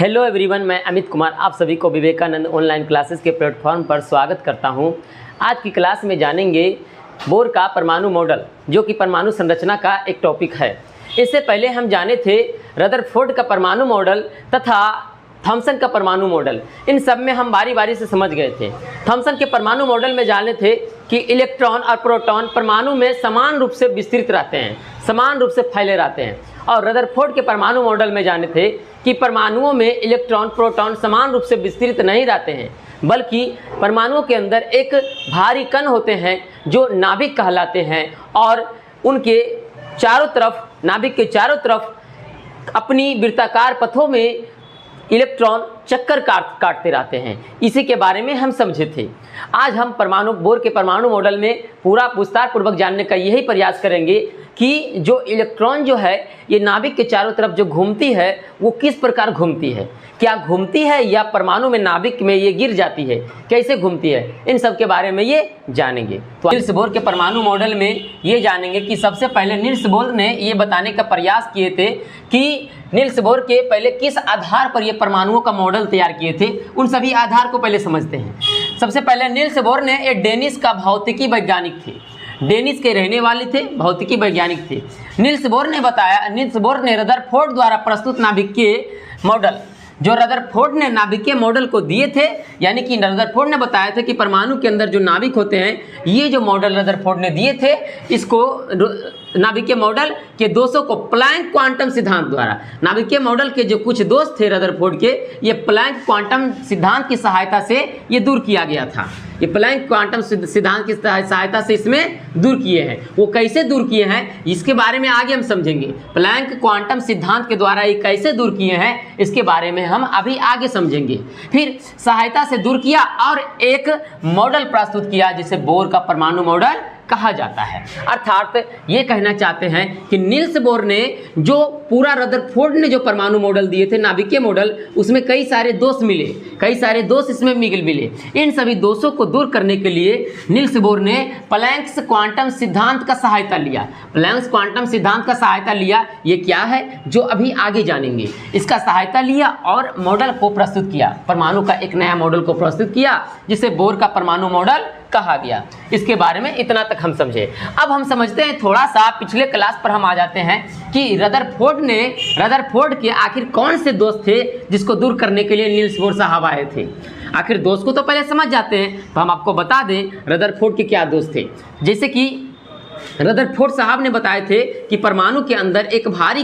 Hello everyone, मैं अमित कुमार आप सभी को विवेकानंद ऑनलाइन क्लासेस के प्लेटफॉर्म पर स्वागत करता हूं। आज की क्लास में जानेंगे बोर का परमाणु मॉडल, जो कि परमाणु संरचना का एक टॉपिक है। इससे पहले हम जाने थे रदरफोर्ड का परमाणु मॉडल तथा थॉमसन का परमाणु मॉडल। इन सब में हम बारी बारी से समझ गए थे। थॉमसन के परमाणु मॉडल में जाने थे कि इलेक्ट्रॉन और प्रोटॉन परमाणु में समान रूप से विस्तृत रहते हैं, समान रूप से फैले रहते हैं। और रदरफोर्ड के परमाणु मॉडल में जाने थे कि परमाणुओं में इलेक्ट्रॉन प्रोटॉन समान रूप से विस्तृत नहीं रहते हैं, बल्कि परमाणुओं के अंदर एक भारी कण होते हैं जो नाभिक कहलाते हैं, और उनके चारों तरफ, नाभिक के चारों तरफ अपनी वृत्ताकार पथों में इलेक्ट्रॉन चक्कर काटते रहते हैं। इसी के बारे में हम समझे थे। आज हम बोर के परमाणु मॉडल में पूरा विस्तार पूर्वक जानने का यही प्रयास करेंगे कि जो इलेक्ट्रॉन जो है ये नाभिक के चारों तरफ जो घूमती है वो किस प्रकार घूमती है, क्या घूमती है या परमाणु में नाभिक में ये गिर जाती है, कैसे घूमती है, इन सब के बारे में ये जानेंगे। तो नील्स बोर के परमाणु मॉडल में ये जानेंगे कि सबसे पहले नील्स बोर ने ये बताने का प्रयास किए थे कि नील्स बोर के पहले किस आधार पर ये परमाणुओं का मॉडल तैयार किए थे। उन सभी आधार को पहले समझते हैं। सबसे पहले नील्स बोर ने एक डेनिश का भौतिकी वैज्ञानिक थे, डेनिश के रहने वाले थे, भौतिकी वैज्ञानिक थे। नील्स बोर ने रदरफोर्ड द्वारा प्रस्तुत नाभिकीय मॉडल, जो रदरफोर्ड ने नाभिकीय मॉडल को दिए थे, यानी कि रदरफोर्ड ने बताया था कि परमाणु के अंदर जो नाभिक होते हैं, ये जो मॉडल रदरफोर्ड ने दिए थे, इसको नाभिकीय मॉडल के दोषों को प्लैंक क्वांटम सिद्धांत द्वारा, नाभिकीय मॉडल के जो कुछ दोष थे रदरफोर्ड के, ये प्लैंक क्वांटम सिद्धांत की सहायता से ये दूर किया गया था। ये प्लैंक क्वांटम सिद्धांत की सहायता से इसमें दूर किए हैं। वो कैसे दूर किए हैं इसके बारे में आगे हम समझेंगे। प्लैंक क्वांटम सिद्धांत के द्वारा ये कैसे दूर किए हैं इसके बारे में हम अभी आगे समझेंगे। फिर सहायता से दूर किया और एक मॉडल प्रस्तुत किया जिसे बोर का परमाणु मॉडल कहा जाता है। अर्थात ये कहना चाहते हैं कि नील्स बोर ने जो पूरा रदरफोर्ड ने जो परमाणु मॉडल दिए थे, नाभिकीय मॉडल, उसमें कई सारे दोष मिले, कई सारे दोष इसमें मिले। इन सभी दोषों को दूर करने के लिए नील्स बोर ने प्लैंक्स क्वांटम सिद्धांत का सहायता लिया। प्लैंक्स क्वांटम सिद्धांत का सहायता लिया, ये क्या है जो अभी आगे जानेंगे। इसका सहायता लिया और मॉडल को प्रस्तुत किया, परमाणु का एक नया मॉडल को प्रस्तुत किया जिसे बोर का परमाणु मॉडल कहा गया। इसके बारे में इतना तक हम समझे। अब हम समझते हैं, थोड़ा सा पिछले क्लास पर हम आ जाते हैं कि रदरफोर्ड के आखिर कौन से दोष थे जिसको दूर करने के लिए नील्स बोर साहब आए थे। आखिर दोष को तो पहले समझ जाते हैं, तो हम आपको बता दें रदरफोर्ड के क्या दोष थे। जैसे कि रदरफोर्ड साहब ने बताए थे कि परमाणु के अंदर एक भारी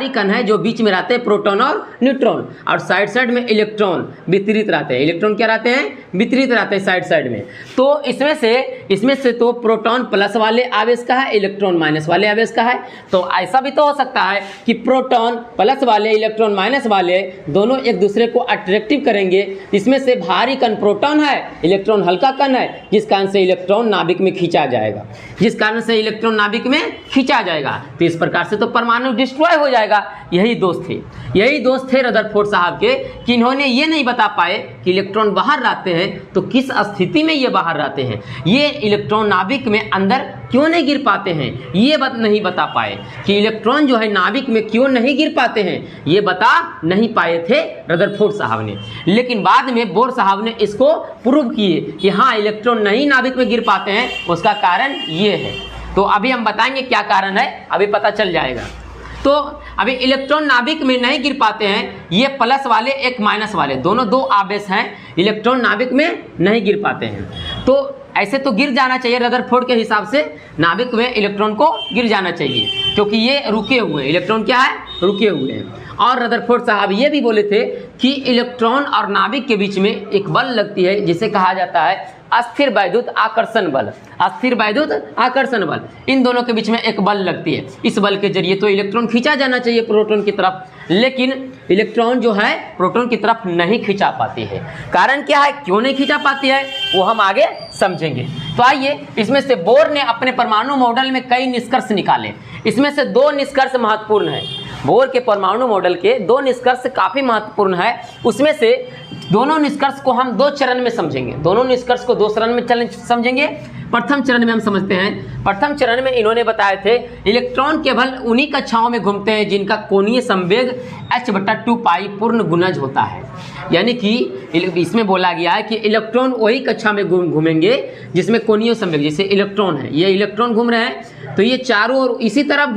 कण है जो बीच में रहते हैं प्रोटॉन और न्यूट्रॉन, और साइड में इलेक्ट्रॉन वितरित रहते हैं। इलेक्ट्रॉन क्या रहते हैं? वितरित रहते हैं साइड में। तो इसमें से तो प्रोटॉन प्लस वाले आवेश का है, इलेक्ट्रॉन माइनस वाले आवेश का है। तो ऐसा भी तो हो सकता है कि प्रोटॉन प्लस वाले, इलेक्ट्रॉन माइनस वाले दोनों एक दूसरे को अट्रैक्टिव करेंगे। इसमें से भारी कण प्रोटॉन है, इलेक्ट्रॉन हल्का कण है, जिस कारण से इलेक्ट्रॉन नाभिक में खींचा जाएगा, तो इस प्रकार से तो परमाणु डिस्ट्रॉय हो जाएगा। यही दोष थे रदरफोर्ड साहब के, कि इन्होंने ये नहीं बता पाए कि इलेक्ट्रॉन बाहर रहते हैं तो किस स्थिति में ये बाहर रहते हैं, ये इलेक्ट्रॉन नाभिक में अंदर क्यों नहीं गिर पाते हैं, ये बात नहीं बता पाए कि इलेक्ट्रॉन जो है नाभिक में क्यों नहीं गिर पाते हैं, ये बता नहीं पाए थे रदरफोर्ड साहब ने। लेकिन बाद में बोर साहब ने इसको प्रूव किए कि हाँ, इलेक्ट्रॉन नहीं नाभिक में गिर पाते हैं, उसका कारण ये है। तो अभी हम बताएंगे क्या कारण है, अभी पता चल जाएगा। तो अभी इलेक्ट्रॉन नाभिक में नहीं गिर पाते हैं, ये प्लस वाले एक माइनस वाले दोनों दो आवेश हैं, इलेक्ट्रॉन नाभिक में नहीं गिर पाते हैं। तो ऐसे तो गिर जाना चाहिए, रदरफोर्ड के हिसाब से नाभिक में इलेक्ट्रॉन को गिर जाना चाहिए, क्योंकि ये रुके हुए हैं, इलेक्ट्रॉन क्या है? रुके हुए हैं। और रदरफोर्ड साहब ये भी बोले थे कि इलेक्ट्रॉन और नाभिक के बीच में एक बल लगती है जिसे कहा जाता है अस्थिर वैद्युत आकर्षण बल। अस्थिर वैद्युत आकर्षण बल, इन दोनों के बीच में एक बल लगती है। इस बल के जरिए तो इलेक्ट्रॉन खींचा जाना चाहिए प्रोटॉन की तरफ, लेकिन इलेक्ट्रॉन जो है प्रोटॉन की तरफ नहीं खींचा पाती है। कारण क्या है, क्यों नहीं खींचा पाती है, वो हम आगे समझेंगे। तो आइए, इसमें से बोर ने अपने परमाणु मॉडल में कई निष्कर्ष निकाले। इसमें से दो निष्कर्ष महत्वपूर्ण है। बोर के परमाणु मॉडल के दो निष्कर्ष काफ़ी महत्वपूर्ण है। उसमें से दोनों निष्कर्ष को हम दो चरण में समझेंगे, दोनों निष्कर्ष को दो चरण में समझेंगे। प्रथम चरण में हम समझते हैं। प्रथम चरण में इन्होंने बताए थे इलेक्ट्रॉन केवल उन्हीं कक्षाओं में घूमते हैं जिनका कोणीय संवेग h/2 पाई पूर्ण गुणज होता है। यानी कि इसमें बोला गया है कि इलेक्ट्रॉन वही कक्षा में घूमेंगे जिसमें कोणीय संवेग, जैसे इलेक्ट्रॉन है, ये इलेक्ट्रॉन घूम रहे हैं तो ये चारों ओर इसी तरफ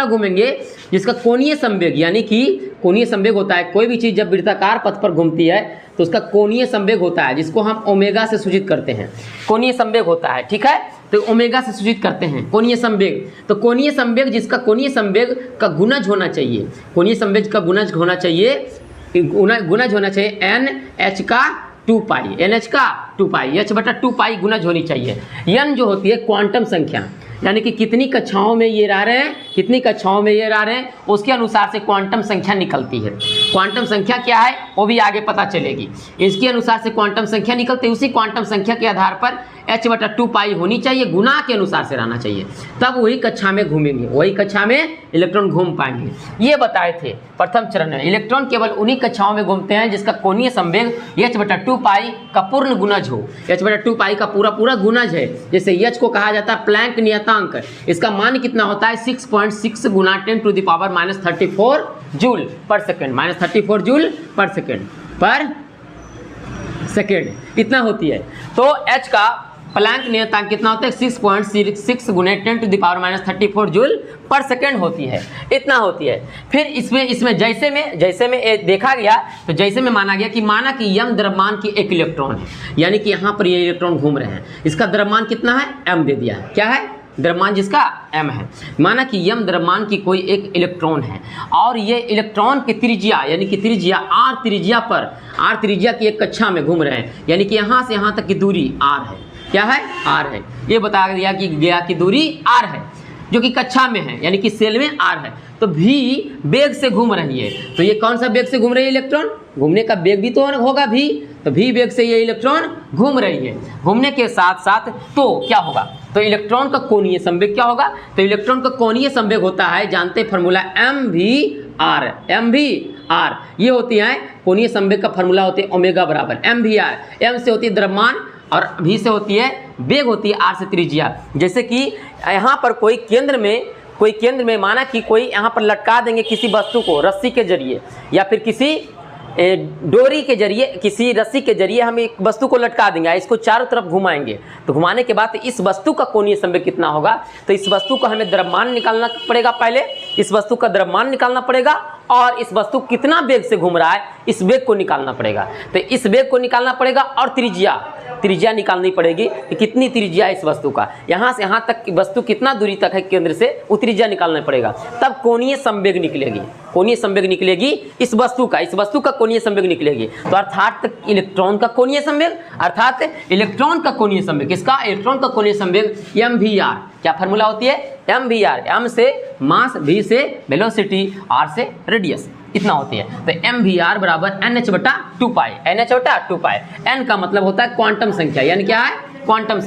घूमेंगे जिसका कोणीय संवेग, यानी कि कोणीय संवेग होता है कोई भी चीज़ जब वृत्ताकार पथ पर घूमती है तो उसका कोणीय संवेग होता है, जिसको हम ओमेगा से सूचित करते हैं। कोणीय संवेग होता है, ठीक है, तो ओमेगा से सूचित करते हैं कोणीय संवेग। तो कोणीय संवेग जिसका कोणीय संवेग का गुणज होना चाहिए, कोणीय संवेग का गुणज होना चाहिए NH का 2 पाई, NH का 2 पाई, h/2 पाई गुणज होनी चाहिए। n जो होती है क्वांटम संख्या, यानी कि कितनी कक्षाओं में ये रह रहे हैं, उसके अनुसार से क्वांटम संख्या निकलती है। क्वांटम संख्या क्या है वो भी आगे पता चलेगी। इसके अनुसार से क्वांटम संख्या निकलती है, उसी क्वांटम संख्या के आधार पर h/2 पाई होनी चाहिए, गुना के अनुसार से रहना चाहिए, तब वही कक्षा में घूमेंगे, वही कक्षा में इलेक्ट्रॉन घूम पाएंगे। ये बताए थे प्रथम चरण में इलेक्ट्रॉन केवल उन्हीं कक्षाओं में घूमते हैं जिसका कोणीय संवेग h/2 पाई का पूर्ण गुणज हो। h/2 पाई का पूरा गुणज है। जैसे h को कहा जाता है प्लैंक नियतांक, इसका मान कितना होता है 6.6 गुना 10⁻34 जूल पर सेकेंड, -34 जूल पर सेकेंड इतना होती है। तो h का प्लैंक नियतांक कितना होता है 6.6 गुने 10⁻34 जूल पर सेकेंड होती है, इतना होती है। फिर इसमें जैसे में ये देखा गया, तो जैसे में माना गया कि माना कि m द्रव्यमान की एक इलेक्ट्रॉन है, यानी कि यहाँ पर ये इलेक्ट्रॉन घूम रहे हैं, इसका द्रव्यमान कितना है m दे दिया है, क्या है द्रव्यमान जिसका m है। माना कि m द्रव्यमान की कोई एक इलेक्ट्रॉन है और ये इलेक्ट्रॉन की त्रिज्या, यानी कि त्रिज्या r त्रिज्या की एक कक्षा में घूम रहे हैं, यानी कि यहाँ से यहाँ तक की दूरी r है, क्या है r है। ये बता दिया कि दूरी r है जो कि कक्षा में है, यानी कि सेल में r है। तो v वेग से घूम रही है, तो ये कौन सा वेग से घूम रही है इलेक्ट्रॉन, घूमने का वेग भी तो होगा v, तो v वेग से ये इलेक्ट्रॉन घूम रही है। घूमने के साथ साथ तो क्या होगा, तो इलेक्ट्रॉन का कोणीय संवेग क्या होगा, तो इलेक्ट्रॉन का कोणीय संवेग होता है, जानते फार्मूला mvr, ये होती है कोणीय संवेग का फार्मूला होती है ओमेगा बराबर mvr। m से होती है द्रव्यमान और v से होती है वेग, होती है r से त्रिज्या। जैसे कि यहाँ पर कोई केंद्र में माना कि कोई यहाँ पर लटका देंगे किसी वस्तु को रस्सी के जरिए या फिर किसी डोरी के जरिए, किसी रस्सी के जरिए हम एक वस्तु को लटका देंगे, इसको चारों तरफ घुमाएंगे, तो घुमाने के बाद इस वस्तु का कोणीय संवेग कितना होगा, तो इस वस्तु का हमें द्रव्यमान निकालना पड़ेगा, पहले इस वस्तु का द्रव्यमान निकालना पड़ेगा और इस वस्तु कितना वेग से घूम रहा है इस वेग को निकालना पड़ेगा। तो इस वेग को निकालना पड़ेगा और त्रिज्या निकालनी पड़ेगी कि कितनी त्रिज्या है इस वस्तु का, यहाँ से यहाँ तक की वस्तु कितना दूरी तक है केंद्र से, वो त्रिज्या निकालना पड़ेगा, तब कोणीय संवेग निकलेगी इस वस्तु का कोणीय संवेग निकलेगी। तो अर्थात इलेक्ट्रॉन का कोणीय संवेग किसका, इलेक्ट्रॉन का कोणीय संवेग mvr, क्या फार्मूला होती है mvr, m से मास, v से वेलोसिटी, r से रेडियस, इतना होती है। तो mvr बराबर NH/2 पाई, NH/2 पाई। n का मतलब होता है क्वांटम संख्या, यानी क्या है क्वांटम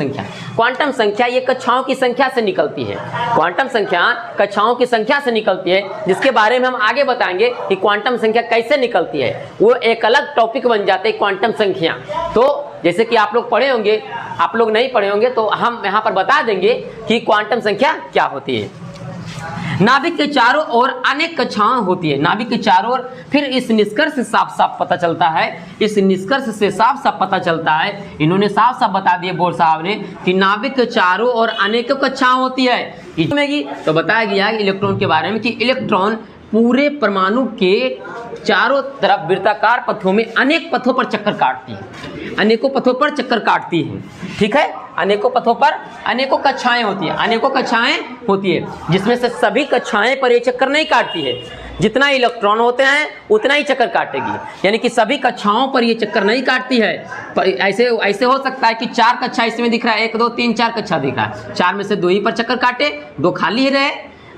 संख्या ये कक्षाओं की संख्या से निकलती है, क्वांटम संख्या कक्षाओं की संख्या से निकलती है, जिसके बारे में हम आगे बताएंगे कि क्वांटम संख्या कैसे निकलती है, वो एक अलग टॉपिक बन जाते हैं क्वांटम संख्या। तो जैसे कि आप लोग पढ़े होंगे, आप लोग नहीं पढ़े होंगे तो हम यहाँ पर बता देंगे कि क्वांटम संख्या क्या होती है। नाभिक के चारों ओर अनेक कक्षाएं होती है, नाभिक के चारों ओर, फिर इस निष्कर्ष से साफ पता चलता है, इन्होंने साफ बता दिए बोर साहब ने कि नाभिक के चारों ओर अनेकों कक्षाएं होती है। इसमें तो बताया गया इलेक्ट्रॉन के बारे में कि इलेक्ट्रॉन पूरे परमाणु के चारों तरफ वृत्ताकार पथों में अनेक पथों पर चक्कर काटती है, अनेकों पथों पर चक्कर काटती है, ठीक है, अनेकों पथों पर अनेकों कक्षाएं होती है, जिसमें से सभी कक्षाएं पर ये चक्कर नहीं काटती है, जितना इलेक्ट्रॉन होते हैं उतना ही चक्कर काटेगी, यानी कि सभी कक्षाओं पर ये चक्कर नहीं काटती है। ऐसे हो सकता है कि 4 कक्षा इसमें दिख रहा है, 1 2 3 4 कक्षा दिख रहा है, 4 में से 2 ही पर चक्कर काटे, 2 खाली ही रहे,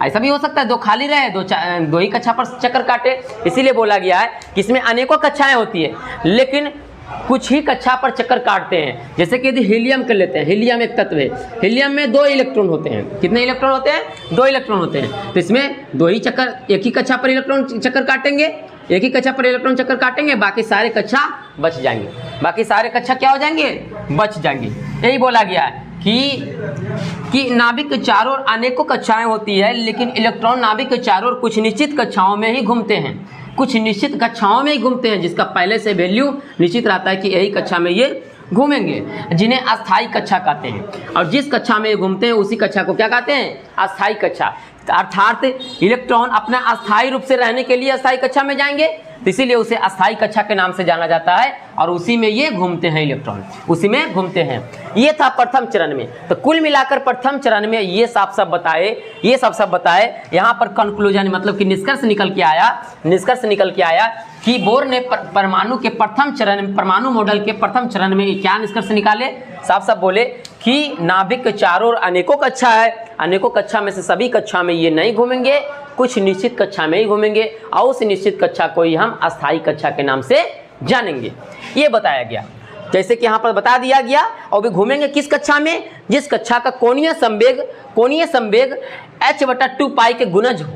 ऐसा भी हो सकता है 2 खाली रहे, 2 ही कक्षा पर चक्कर काटे। इसीलिए बोला गया है कि इसमें अनेकों कक्षाएं होती है, लेकिन कुछ ही कक्षा पर चक्कर काटते हैं। जैसे कि यदि हीलियम कर लेते हैं, हीलियम एक तत्व है, हीलियम में 2 इलेक्ट्रॉन होते हैं, कितने इलेक्ट्रॉन होते हैं, 2 इलेक्ट्रॉन होते हैं, तो इसमें 2 ही चक्कर, एक ही कक्षा पर इलेक्ट्रॉन चक्कर काटेंगे, बाकी सारे कक्षा बच जाएंगे, बाकी सारे कक्षा क्या हो जाएंगे, बच जाएंगे। यही बोला गया है कि नाभिक के चारों ओर अनेकों कक्षाएं होती है, लेकिन इलेक्ट्रॉन नाभिक के चारों ओर कुछ निश्चित कक्षाओं में ही घूमते हैं, कुछ निश्चित कक्षाओं में ही घूमते हैं, जिसका पहले से वैल्यू निश्चित रहता है कि यही कक्षा में ये घूमेंगे, जिन्हें अस्थायी कक्षा कहते हैं। और जिस कक्षा में ये घूमते हैं उसी कक्षा को क्या कहते हैं? अस्थायी कक्षा। अर्थात इलेक्ट्रॉन अपना अस्थायी रूप से रहने के लिए अस्थायी कक्षा में जाएंगे, तो इसीलिए उसे अस्थायी कक्षा के नाम से जाना जाता है, और उसी में ये घूमते हैं, इलेक्ट्रॉन उसी में घूमते हैं। ये था प्रथम चरण में। तो कुल मिलाकर प्रथम चरण में ये सब बताए। यहाँ पर कंक्लूजन मतलब कि निष्कर्ष निकल के आया कि बोर ने परमाणु के प्रथम चरण, परमाणु मॉडल के प्रथम चरण में क्या निष्कर्ष निकाले? साफ बोले कि नाभिक के चारों ओर अनेकों कक्षा है, अनेकों कक्षा में से सभी कक्षा में ये नहीं घूमेंगे, कुछ निश्चित कक्षा में ही घूमेंगे, और उस निश्चित कक्षा को ही हम अस्थायी कक्षा के नाम से जानेंगे। ये बताया गया, जैसे कि यहाँ पर बता दिया गया। और भी घूमेंगे किस कक्षा में? जिस कक्षा का कोणीय संवेग h/2 पाई के गुणज हो,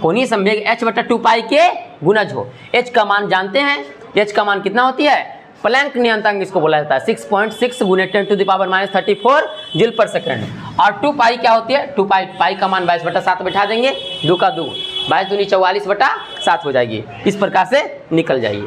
कोणीय संवेग h/2 पाई के गुणज हो। h का मान जानते हैं, h का मान कितना होती है? प्लैंक नियतांक इसको बोला जाता है, 6.6 × 10⁻⁻34 जूल पर सेकंड। और 2 पाई क्या होती है? 2 पाई का मान 22/7 बैठा देंगे, 2 का 2, 22 दूनी 44/7 हो जाएगी। इस प्रकार से निकल जाइए,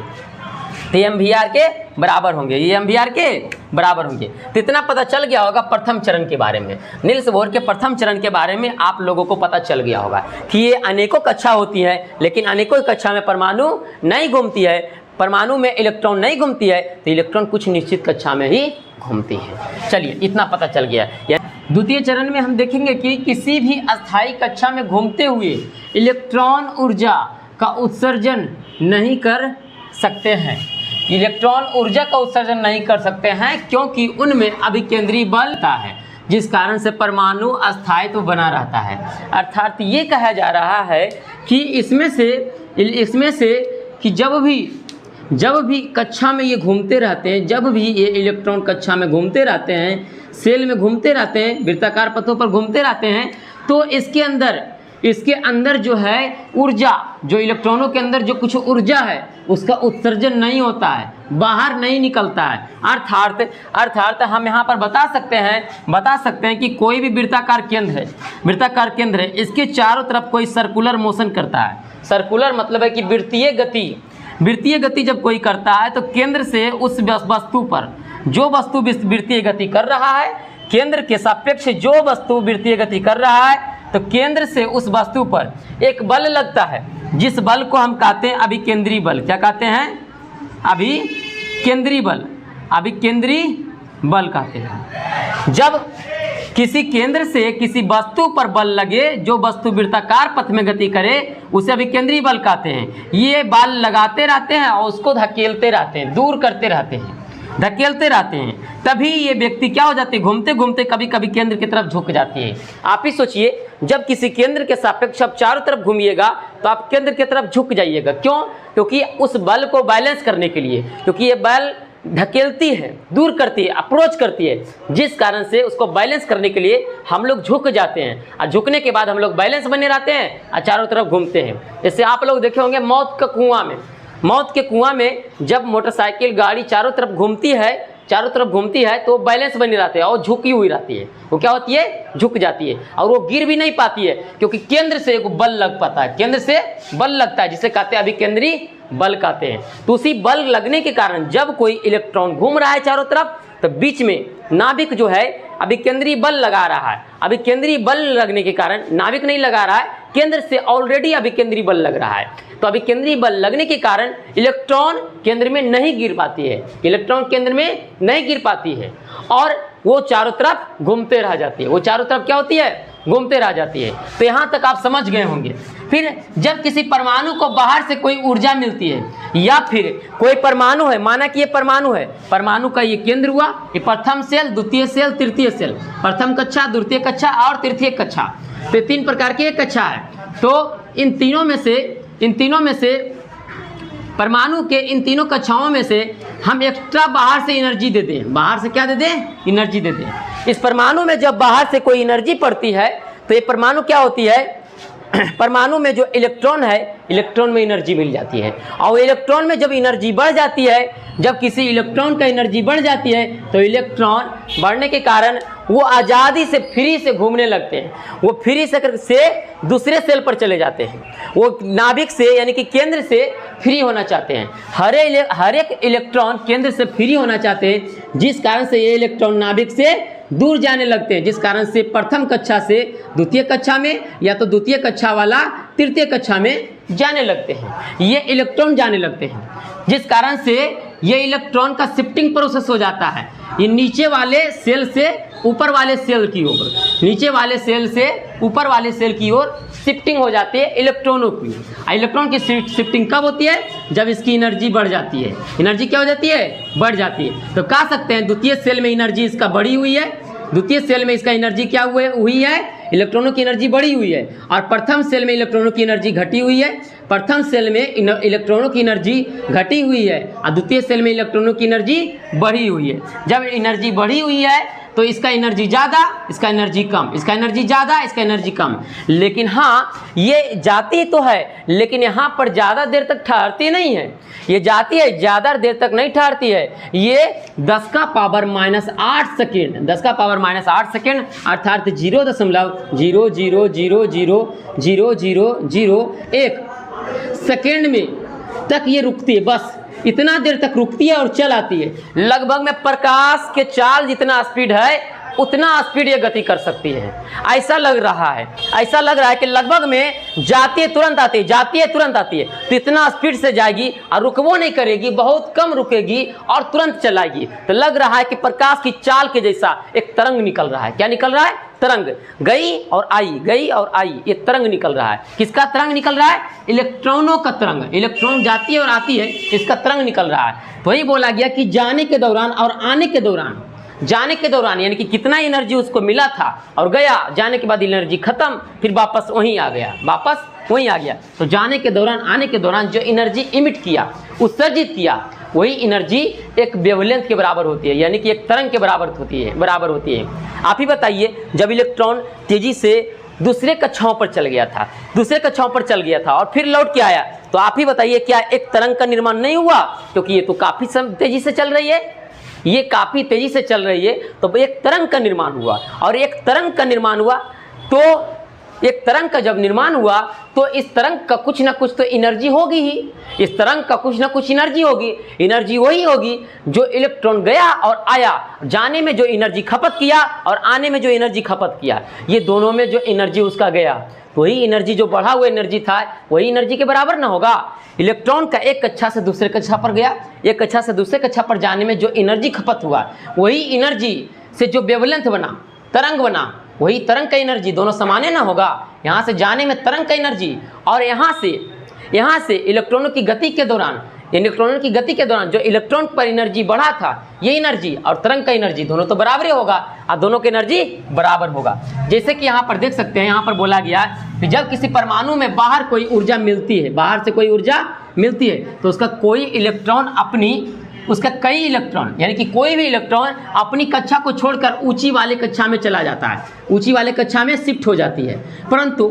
तो ये MVR के बराबर होंगे, ये MVR के बराबर होंगे। तो इतना पता चल गया होगा प्रथम चरण के बारे में। नील्स बोर के प्रथम चरण के बारे में आप लोगों को पता चल गया होगा कि ये अनेकों कक्षा होती है, लेकिन अनेकों कक्षा में परमाणु नहीं घूमती है, परमाणु में इलेक्ट्रॉन नहीं घूमती है, तो इलेक्ट्रॉन कुछ निश्चित कक्षा में ही घूमती है। चलिए, इतना पता चल गया। द्वितीय चरण में हम देखेंगे कि किसी भी अस्थायी कक्षा में घूमते हुए इलेक्ट्रॉन ऊर्जा का उत्सर्जन नहीं कर सकते हैं। इलेक्ट्रॉन ऊर्जा का उत्सर्जन नहीं कर सकते हैं क्योंकि उनमें अभिकेंद्री बल होता है, जिस कारण से परमाणु अस्थायित्व बना रहता है। अर्थात ये कहा जा रहा है कि इसमें से कि जब भी कक्षा में ये घूमते रहते हैं, जब भी ये इलेक्ट्रॉन कक्षा में घूमते रहते हैं, सेल में घूमते रहते हैं, वृत्ताकार पथों पर घूमते रहते हैं, तो इसके अंदर जो है ऊर्जा, जो इलेक्ट्रॉनों के अंदर जो कुछ ऊर्जा है उसका उत्सर्जन नहीं होता है, बाहर नहीं निकलता है। अर्थात हम यहाँ पर बता सकते हैं कि कोई भी वृत्ताकार केंद्र है, इसके चारों तरफ कोई सर्कुलर मोशन करता है। सर्कुलर मतलब है कि वृत्तीय गति जब कोई करता है तो केंद्र से उस वस्तु पर, जो वस्तु वृत्तीय गति कर रहा है, केंद्र के सापेक्ष जो वस्तु वृत्तीय गति कर रहा है, तो केंद्र से उस वस्तु पर एक बल लगता है, जिस बल को हम कहते हैं अभिकेंद्री बल। क्या कहते हैं? अभिकेंद्री बल कहते हैं। जब किसी केंद्र से किसी वस्तु पर बल लगे, जो वस्तु वृत्ताकार पथ में गति करे, उसे अभिकेंद्री बल कहते हैं। ये बल लगाते रहते हैं और उसको धकेलते रहते हैं, दूर करते रहते हैं, धकेलते रहते हैं। तभी ये व्यक्ति क्या हो जाते हैं? घूमते घूमते कभी कभी केंद्र की तरफ झुक जाती है। आप ही सोचिए, जब किसी केंद्र के सापेक्ष आप चारों तरफ घूमिएगा तो आप केंद्र की तरफ झुक जाइएगा। क्यों? क्योंकि उस बल को बैलेंस करने के लिए, क्योंकि ये बल धकेलती है, दूर करती है, अप्रोच करती है, जिस कारण से उसको बैलेंस करने के लिए हम लोग झुक जाते हैं, और झुकने के बाद हम लोग बैलेंस बने रहते हैं और चारों तरफ घूमते हैं। जैसे आप लोग देखे होंगे मौत के कुआं में जब मोटरसाइकिल गाड़ी चारों तरफ घूमती है तो बैलेंस बनी रहती है और झुकी हुई रहती है। वो क्या होती है? झुक जाती है, और वो गिर भी नहीं पाती है, क्योंकि केंद्र से एक बल लग पाता है, केंद्र से बल लगता है, जिसे कहते हैं अभिकेंद्री बल कहते हैं। तो उसी बल लगने के कारण जब कोई इलेक्ट्रॉन घूम रहा है चारों तरफ, तो बीच में नाभिक जो है अभिकेंद्री बल लगा रहा है। अभिकेंद्री बल लगने के कारण नाभिक नहीं लगा रहा है, केंद्र से ऑलरेडी अभिकेंद्री बल लग रहा है। तो अभिकेंद्री बल लगने के कारण इलेक्ट्रॉन केंद्र में नहीं गिर पाती है, और वो चारों तरफ घूमते रह जाती है। वो चारों तरफ क्या होती है? घूमते रह जाती है। तो यहाँ तक आप समझ गए होंगे। फिर जब किसी परमाणु को बाहर से कोई ऊर्जा मिलती है, या फिर कोई परमाणु है, माना कि ये परमाणु है, परमाणु का ये केंद्र हुआ, ये प्रथम सेल, द्वितीय सेल, तृतीय सेल, प्रथम कक्षा, द्वितीय कक्षा और तृतीय कक्षा, तो 3 प्रकार की एक कक्षा है। तो इन तीनों में से परमाणु के इन तीनों कक्षाओं में से हम एक्स्ट्रा बाहर से एनर्जी दे दें। बाहर से क्या दे दें? एनर्जी दे दें। इस परमाणु में जब बाहर से कोई एनर्जी पड़ती है तो ये परमाणु क्या होती है? परमाणु में जो इलेक्ट्रॉन है, इलेक्ट्रॉन में एनर्जी मिल जाती है, और इलेक्ट्रॉन में जब एनर्जी बढ़ जाती है, जब किसी इलेक्ट्रॉन का एनर्जी बढ़ जाती है तो इलेक्ट्रॉन बढ़ने के कारण वो आज़ादी से फ्री से घूमने लगते हैं, वो फ्री से दूसरे सेल पर चले जाते हैं, वो नाभिक से यानी कि केंद्र से फ्री होना चाहते हैं। हर एक इलेक्ट्रॉन केंद्र से फ्री होना चाहते हैं, जिस कारण से ये इलेक्ट्रॉन नाभिक से दूर जाने लगते हैं, जिस कारण से प्रथम कक्षा से द्वितीय कक्षा में या तो द्वितीय कक्षा वाला तृतीय कक्षा में जाने लगते हैं। ये इलेक्ट्रॉन जाने लगते हैं, जिस कारण से ये इलेक्ट्रॉन का शिफ्टिंग प्रोसेस हो जाता है। ये नीचे वाले सेल से ऊपर वाले सेल की ओर, नीचे वाले सेल से ऊपर वाले सेल की ओर शिफ्टिंग हो जाती है इलेक्ट्रॉनों की। इलेक्ट्रॉन की शिफ्टिंग कब होती है? जब इसकी एनर्जी बढ़ जाती है। एनर्जी क्या हो जाती है? बढ़ जाती है। तो कह सकते हैं द्वितीय सेल में एनर्जी इसका बढ़ी हुई है, द्वितीय सेल में इसका एनर्जी क्या हुई है? इलेक्ट्रॉनों की एनर्जी बढ़ी हुई है, और प्रथम सेल में इलेक्ट्रॉनों की एनर्जी घटी हुई है। प्रथम सेल में इलेक्ट्रॉनों की एनर्जी घटी हुई है और द्वितीय सेल में इलेक्ट्रॉनों की एनर्जी बढ़ी हुई है। जब एनर्जी बढ़ी हुई है तो इसका एनर्जी ज़्यादा, इसका एनर्जी कम, इसका एनर्जी ज़्यादा, इसका एनर्जी कम। लेकिन हाँ, ये जाती तो है, लेकिन यहाँ पर ज़्यादा देर तक ठहरती नहीं है। ये जाती है, ज़्यादा देर तक नहीं ठहरती है। ये 10 का पावर -8 सेकेंड, 10 का पावर -8 सेकेंड अर्थात 0.000000001 सेकेंड में तक ये रुकती है। बस इतना देर तक रुकती है और चल आती है। लगभग में प्रकाश के चाल जितना स्पीड है उतना स्पीड ये गति कर सकती है। ऐसा लग रहा है, ऐसा लग रहा है कि लगभग में जाती है तुरंत आती है, जाती है तुरंत आती है। तो इतना स्पीड से जाएगी और रुकवो नहीं करेगी, बहुत कम रुकेगी और तुरंत चलाएगी। तो लग रहा है कि प्रकाश की चाल के जैसा एक तरंग निकल रहा है। क्या निकल रहा है? तरंग। गई और आई, गई और आई, ये तरंग निकल रहा है। किसका तरंग निकल रहा है? इलेक्ट्रॉनों का तरंग। इलेक्ट्रॉन जाती है और आती है, इसका तरंग निकल रहा है। तो वही बोला गया कि जाने के दौरान और आने के दौरान, जाने के दौरान यानी कि कितना एनर्जी उसको मिला था और गया, जाने के बाद एनर्जी खत्म, फिर वापस वहीं आ गया, वापस वहीं आ गया। तो जाने के दौरान, आने के दौरान जो एनर्जी इमिट किया, उत्सर्जित किया, वही एनर्जी एक वेवलेंथ के बराबर होती है, यानी कि एक तरंग के बराबर होती है। आप ही बताइए, जब इलेक्ट्रॉन तेजी से दूसरे कक्षाओं पर चल गया था, दूसरे कक्षाओं पर चल गया था और फिर लौट के आया, तो आप ही बताइए क्या एक तरंग का निर्माण नहीं हुआ? क्योंकि ये तो काफ़ी तेजी से चल रही है, ये काफ़ी तेजी से चल रही है, तो एक तरंग का निर्माण हुआ। और एक तरंग का निर्माण हुआ तो एक तरंग का जब निर्माण हुआ तो इस तरंग का कुछ ना कुछ तो एनर्जी होगी ही, इस तरंग का कुछ ना कुछ एनर्जी होगी। एनर्जी वही होगी जो इलेक्ट्रॉन गया और आया, जाने में जो एनर्जी खपत किया और आने में जो एनर्जी खपत किया, ये दोनों में जो एनर्जी उसका गया, वही एनर्जी जो बढ़ा हुआ एनर्जी था वही एनर्जी के बराबर ना होगा। इलेक्ट्रॉन का एक कक्षा से दूसरे कक्षा पर गया, एक कक्षा से दूसरे कक्षा पर जाने में जो एनर्जी खपत हुआ, वही एनर्जी से जो वेवलेंथ बना, तरंग बना, वही तरंग का एनर्जी, दोनों समान ना होगा। यहाँ से जाने में तरंग का एनर्जी और यहाँ से इलेक्ट्रॉनों की गति के दौरान, जो इलेक्ट्रॉन पर एनर्जी बढ़ा था, ये एनर्जी और तरंग का एनर्जी दोनों तो बराबर ही होगा और दोनों की एनर्जी बराबर होगा। जैसे कि यहाँ पर देख सकते हैं, यहाँ पर बोला गया कि जब किसी परमाणु में बाहर कोई ऊर्जा मिलती है, बाहर से कोई ऊर्जा मिलती है, तो उसका कोई इलेक्ट्रॉन उसका कई इलेक्ट्रॉन यानी कि कोई भी इलेक्ट्रॉन अपनी कक्षा को छोड़कर ऊंची वाले कक्षा में चला जाता है, ऊंची वाले कक्षा में शिफ्ट हो जाती है। परंतु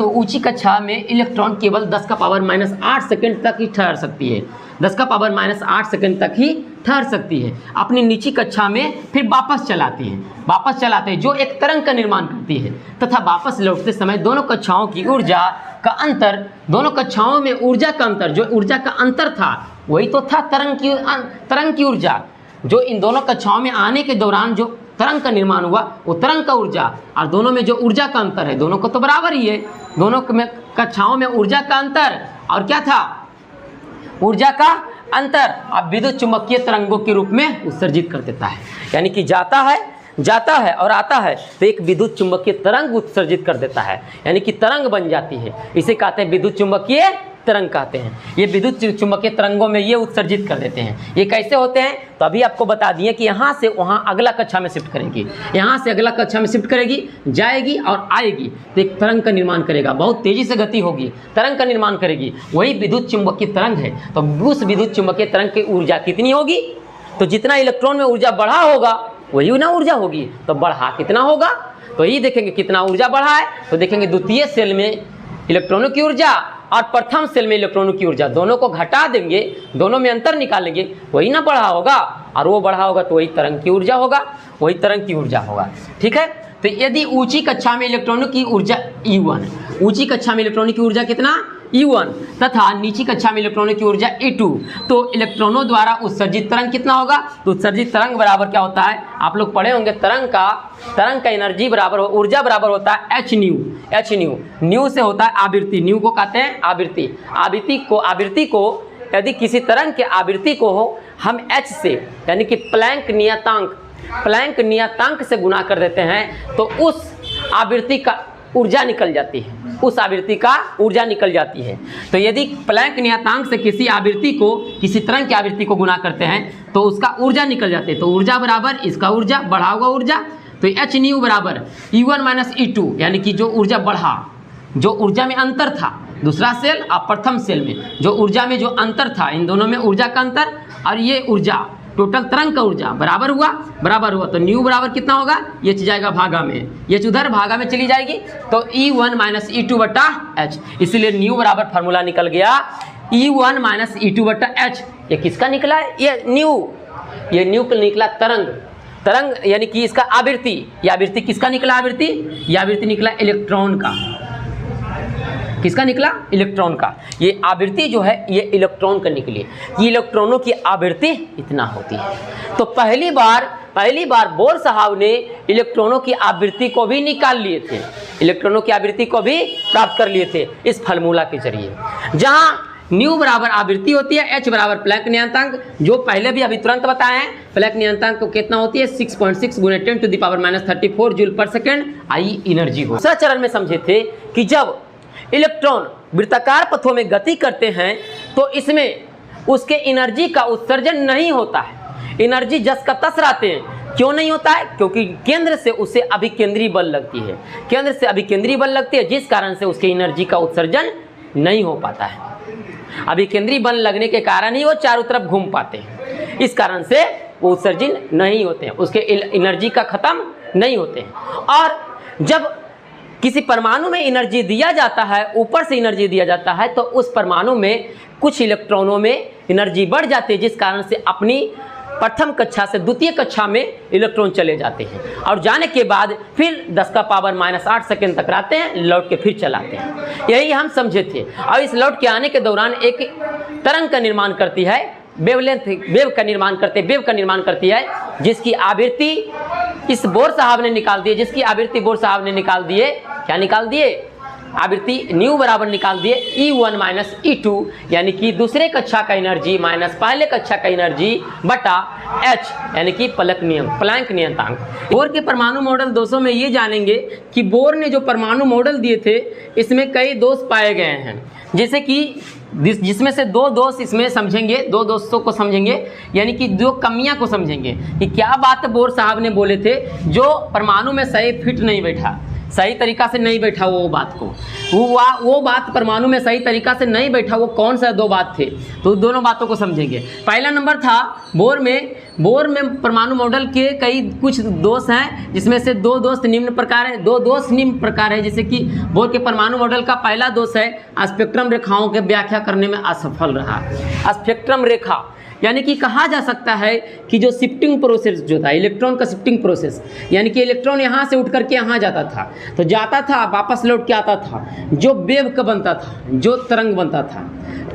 ऊंची कक्षा में इलेक्ट्रॉन केवल 10 का पावर -8 सेकेंड तक ही ठहर सकती है, 10 का पावर -8 सेकेंड तक ही ठहर सकती है। अपनी निची कक्षा में फिर वापस चलाते हैं जो एक तरंग का निर्माण करती है, तथा वापस लौटते समय दोनों कक्षाओं की ऊर्जा का अंतर, दोनों कक्षाओं में ऊर्जा का अंतर, जो ऊर्जा का अंतर था वही तो था तरंग की ऊर्जा। जो इन दोनों कक्षाओं में आने के दौरान जो तरंग का निर्माण हुआ, वो तरंग का ऊर्जा, और दोनों में जो ऊर्जा का अंतर है, दोनों को तो बराबर ही है, दोनों में कक्षाओं में ऊर्जा का अंतर और क्या था? ऊर्जा का अंतर अब विद्युत चुम्बकीय तरंगों के रूप में उत्सर्जित कर देता है। यानी कि जाता है और आता है तो एक विद्युत चुम्बकीय तरंग उत्सर्जित कर देता है, यानी कि तरंग बन जाती है। इसे कहते हैं विद्युत चुम्बकीय तरंग कहते हैं। ये विद्युत चुम्बकीय तरंगों में ये उत्सर्जित कर देते हैं। ये कैसे होते हैं? तो अभी आपको बता दिए कि यहाँ से वहाँ अगला कक्षा में शिफ्ट करेंगी, यहाँ से अगला कक्षा में शिफ्ट करेगी, जाएगी और आएगी तो एक तरंग का निर्माण करेगा, बहुत तेज़ी से गति होगी, तरंग का निर्माण करेगी, वही विद्युत चुम्बकीय तरंग है। तो उस विद्युत चुम्बकीय तरंग की ऊर्जा कितनी होगी? तो जितना इलेक्ट्रॉन में ऊर्जा बढ़ा होगा वही ना ऊर्जा होगी। तो बढ़ा कितना होगा, तो ये देखेंगे कितना ऊर्जा बढ़ा है, तो देखेंगे द्वितीय सेल में इलेक्ट्रॉनों की ऊर्जा और प्रथम सेल में इलेक्ट्रॉनों की ऊर्जा, दोनों को घटा देंगे, दोनों में अंतर निकालेंगे, वही ना बढ़ा होगा, और वो बढ़ा होगा तो वही तरंग की ऊर्जा होगा, वही तरंग की ऊर्जा होगा। ठीक है, तो यदि ऊंची कक्षा में इलेक्ट्रॉनों की ऊर्जा E1, ऊंची कक्षा में इलेक्ट्रॉनों की ऊर्जा कितना E1 तथा नीची कक्षा में इलेक्ट्रॉनों की ऊर्जा E2, तो इलेक्ट्रॉनों द्वारा उत्सर्जित तरंग कितना होगा, तो उत्सर्जित तरंग बराबर क्या होता है, आप लोग पढ़े होंगे, तरंग का एनर्जी बराबर ऊर्जा बराबर होता है h न्यू, न्यू से होता है आवृत्ति, न्यू को कहते हैं आवृत्ति को यदि किसी तरंग के आवृत्ति को हम h से यानी कि प्लैंक नियतांक से गुना कर देते हैं तो उस आवृत्ति का ऊर्जा निकल जाती है, उस आवृत्ति का ऊर्जा निकल जाती है। तो यदि प्लैंक नियतांक से किसी तरंग की आवृत्ति को गुना करते हैं तो उसका ऊर्जा निकल जाती है। तो ऊर्जा बराबर इसका ऊर्जा बढ़ा हुआ ऊर्जा, तो h न्यू बराबर E1 माइनस E2, यानी कि जो ऊर्जा बढ़ा, जो ऊर्जा में अंतर था दूसरा सेल और प्रथम सेल में, जो ऊर्जा में जो अंतर था, इन दोनों में ऊर्जा का अंतर और ये ऊर्जा टोटल तरंग का ऊर्जा बराबर हुआ, तो न्यू बराबर कितना होगा, ये जाएगा भागा में, ये उधर भागा में चली जाएगी, तो E1 माइनस E2 बटा H, इसीलिए न्यू बराबर फार्मूला निकल गया E1 माइनस E2 बटा H। ये किसका निकला है, ये न्यू निकला तरंग यानी कि इसका आवृत्ति, ये आवृत्ति किसका निकला, ये आवृत्ति निकला इलेक्ट्रॉन का, किसका निकला, इलेक्ट्रॉन का। ये आवृत्ति जो है ये इलेक्ट्रॉन का निकली, ये इलेक्ट्रॉनों की आवृत्ति इतना होती है। तो पहली बार बोर साहब ने इलेक्ट्रॉनों की आवृत्ति को भी निकाल लिए थे, इलेक्ट्रॉनों की आवृत्ति को भी प्राप्त कर लिए थे इस फार्मूला के जरिए, जहां न्यू बराबर आवृत्ति होती है, एच बराबर प्लैंक नियतांक, जो पहले भी अभी तुरंत बताए हैं, प्लैंक नियतांक को कितना होती है 6.6 गुना 10⁻⁻34 जूल पर सेकेंड आई एनर्जी हो। दूसरा चरण में समझे थे कि जब इलेक्ट्रॉन वृत्ताकार पथों में गति करते हैं तो इसमें उसके एनर्जी का उत्सर्जन नहीं होता है, एनर्जी जस का तस रहते हैं। क्यों नहीं होता है, क्योंकि केंद्र से उसे अभिकेंद्री बल लगती है, जिस कारण से उसके एनर्जी का उत्सर्जन नहीं हो पाता है। अभिकेंद्री बल लगने के कारण ही वो चारों तरफ घूम पाते हैं, इस कारण से वो उत्सर्जित नहीं होते हैं, उसके एनर्जी का खत्म नहीं होते हैं। और जब किसी परमाणु में एनर्जी दिया जाता है, ऊपर से एनर्जी दिया जाता है, तो उस परमाणु में कुछ इलेक्ट्रॉनों में एनर्जी बढ़ जाती है, जिस कारण से अपनी प्रथम कक्षा से द्वितीय कक्षा में इलेक्ट्रॉन चले जाते हैं, और जाने के बाद फिर 10⁻⁻8 सेकेंड तक रहते हैं, लौट के फिर चलाते हैं। यही हम समझे थे। और इस लौट के आने के दौरान एक तरंग का निर्माण करती है, वेव का निर्माण करती है, जिसकी आवृत्ति इस बोर साहब ने निकाल दी, क्या निकाल दिए, आवृत्ति न्यू बराबर निकाल दिए E1 माइनस E2, यानी कि दूसरे कक्षा का एनर्जी माइनस पहले कक्षा का एनर्जी बटा H, यानी कि प्लैंक नियतांक। बोर के परमाणु मॉडल दोषों में ये जानेंगे कि बोर ने जो परमाणु मॉडल दिए थे इसमें कई दोष पाए गए हैं, जैसे कि जिसमें से दो दोष इसमें समझेंगे, दो दोषों को समझेंगे, यानी कि दो कमियां को समझेंगे कि क्या बात बोर साहब ने बोले थे, जो परमाणु में सही फिट नहीं बैठा, सही तरीका से नहीं बैठा, वो बात को वो बात परमाणु में सही तरीका से नहीं बैठा, वो कौन सा दो बात थे, तो दोनों बातों को समझेंगे। पहला नंबर था बोर में परमाणु मॉडल के कुछ दोष हैं, जिसमें से दो दोष निम्न प्रकार है, जैसे कि बोर के परमाणु मॉडल का पहला दोष है स्पेक्ट्रम रेखाओं के व्याख्या करने में असफल रहा। स्पेक्ट्रम रेखा यानी कि कहा जा सकता है कि जो शिफ्टिंग प्रोसेस जो था, इलेक्ट्रॉन का शिफ्टिंग प्रोसेस, यानी कि इलेक्ट्रॉन यहाँ से उठ करके यहाँ जाता था, तो जाता था वापस लौट के आता था, जो वेव का बनता था, जो तरंग बनता था,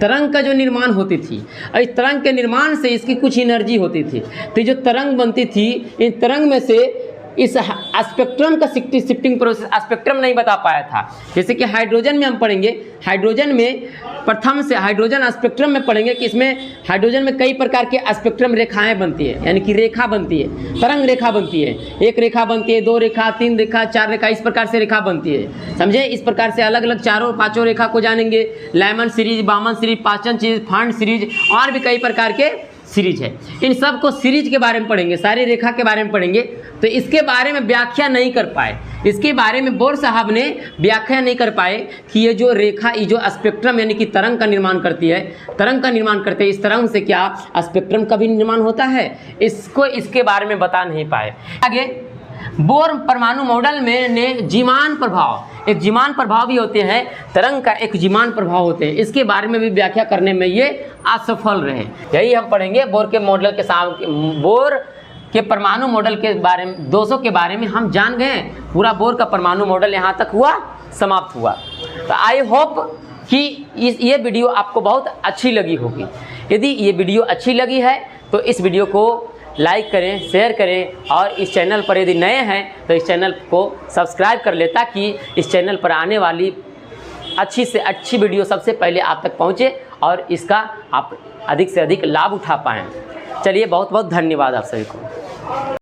तरंग का जो निर्माण होती थी, और इस तरंग के निर्माण से इसकी कुछ एनर्जी होती थी, तो जो तरंग बनती थी, इन तरंग में से इस स्पेक्ट्रम का शिफ्टिंग प्रोसेस स्पेक्ट्रम नहीं बता पाया था। जैसे कि हाइड्रोजन में हम पढ़ेंगे, हाइड्रोजन में प्रथम से हाइड्रोजन स्पेक्ट्रम में पढ़ेंगे कि इसमें हाइड्रोजन में कई प्रकार के स्पेक्ट्रम रेखाएं बनती है, यानी कि रेखा बनती है, तरंग रेखा बनती है, एक रेखा बनती है, दो रेखा, तीन रेखा, चार रेखा, इस प्रकार से रेखा बनती है, समझे। इस प्रकार से अलग अलग चारों पाँचों रेखा को जानेंगे, लैमन सीरीज, बामन सीरीज, पाचन सीरीज, फंड सीरीज, और भी कई प्रकार के सीरीज है। इन सब को सीरीज के बारे में पढ़ेंगे, सारी रेखा के बारे में पढ़ेंगे। तो इसके बारे में व्याख्या नहीं कर पाए, इसके बारे में बोर साहब ने व्याख्या नहीं कर पाए कि ये जो रेखा, ये जो स्पेक्ट्रम यानी कि तरंग का निर्माण करती है, तरंग का निर्माण करते हैं, इस तरंग से क्या स्पेक्ट्रम का भी निर्माण होता है, इसको इसके बारे में बता नहीं पाए। आगे बोर परमाणु मॉडल में ने जीमान प्रभाव, एक जीमान प्रभाव भी होते हैं, तरंग का एक जीमान प्रभाव होते हैं, इसके बारे में भी व्याख्या करने में ये असफल रहे। यही हम पढ़ेंगे बोर के मॉडल के साथ। बोर के परमाणु मॉडल के बारे में 200 के बारे में हम जान गए। पूरा बोर का परमाणु मॉडल यहाँ तक हुआ, समाप्त हुआ। तो आई होप कि ये वीडियो आपको बहुत अच्छी लगी होगी। यदि ये वीडियो अच्छी लगी है तो इस वीडियो को लाइक करें, शेयर करें, और इस चैनल पर यदि नए हैं तो इस चैनल को सब्सक्राइब कर लें, ताकि इस चैनल पर आने वाली अच्छी से अच्छी वीडियो सबसे पहले आप तक पहुंचे और इसका आप अधिक से अधिक लाभ उठा पाएँ। चलिए, बहुत बहुत धन्यवाद आप सभी को।